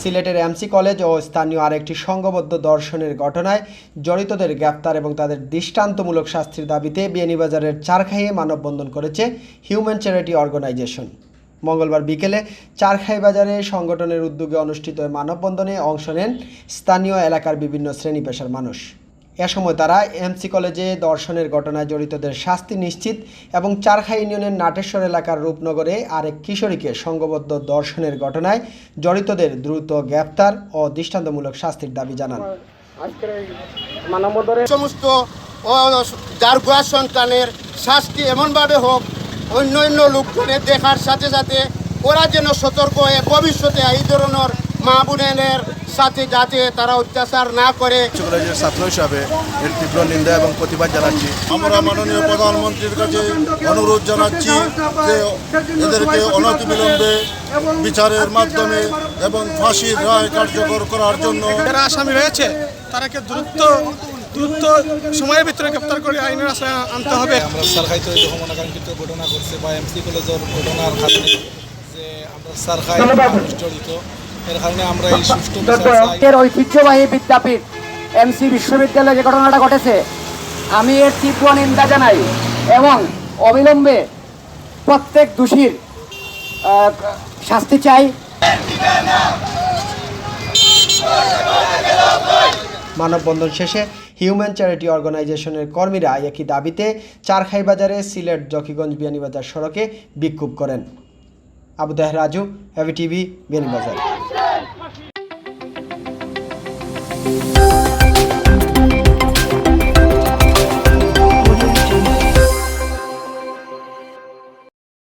সিলেটের MC college ও স্থানীয় আরেকটি সংঘবদ্ধ ধর্ষণের ঘটনায় জড়িতদের গ্রেপ্তার এবং তাদের দৃষ্টান্তমূলক শাস্তির দাবিতে বিয়ানীবাজারের চারখাইয়ে মানববন্ধন করেছে হিউম্যান চ্যারিটি অর্গানাইজেশন। মঙ্গলবার বিকেলে চারখাই বাজারে সংগঠনের উদ্যোগে অনুষ্ঠিত মানববন্ধনে অংশ নেন স্থানীয় এলাকার বিভিন্ন শ্রেণী পেশার মানুষ। এ সময় তারা এমসি কলেজে ধর্ষণের ঘটনায় জড়িতদের শাস্তি নিশ্চিত এবং চারখাই ইউনিয়নের নাটেশ্বর এলাকার রূপনগরে আরেক কিশোরীকে সংঘবদ্ধ ধর্ষণের ঘটনায় জড়িতদের দ্রুত গ্রেপ্তার ও দৃষ্টান্তমূলক শাস্তির দাবি জানান। সমস্ত যার গোয়া সন্তানের শাস্তি এমনভাবে হোক অন্য লোকজনের দেখার সাথে সাথে ওরা যেন সতর্ক হয়ে ভবিষ্যতে এই ধরনের মা বোনের সাথে যাতে তারা অত্যাচার না করে। কলেজের ছাত্র হিসাবে এর তীব্র নিন্দা এবং প্রতিবাদ জানাচ্ছি। আমরা মাননীয় প্রধানমন্ত্রীর কাছে অনুরোধ জানাচ্ছি যে এদেরকে অনতিবিলম্বে বিচারের মাধ্যমে এবং ফাঁসির রায় কার্যকর করার জন্য যারা আসামি রয়েছে তারাকে দ্রুত সময়ের ভিতরে গ্রেপ্তার করে আইনের আশ্রয় আনতে হবে। আমরা চারখাইতে যখন অনাকাঙ্ক্ষিত ঘটনা করছে বা এমসি কলেজের ঘটনার কারণে যে আমরা চারখাই মানুষ জড়িত, এর কারণে আমরা এই সুষ্ঠু ঐতিহ্যবাহী বিদ্যাপীঠ এমসি বিশ্ববিদ্যালয়ে যে ঘটনাটা ঘটেছে, আমি এর তীব্র নিন্দা জানাই এবং অবিলম্বে প্রত্যেক দোষীর শাস্তি চাই। মানববন্ধন শেষে হিউম্যান চ্যারিটি অর্গানাইজেশনের কর্মীরা একই দাবিতে চারখাই বাজারে সিলেট জকিগঞ্জ বিয়ানীবাজার সড়কে বিক্ষোভ করেন। আবু তাহের রাজু, এভিটিভি, বিয়ানীবাজার।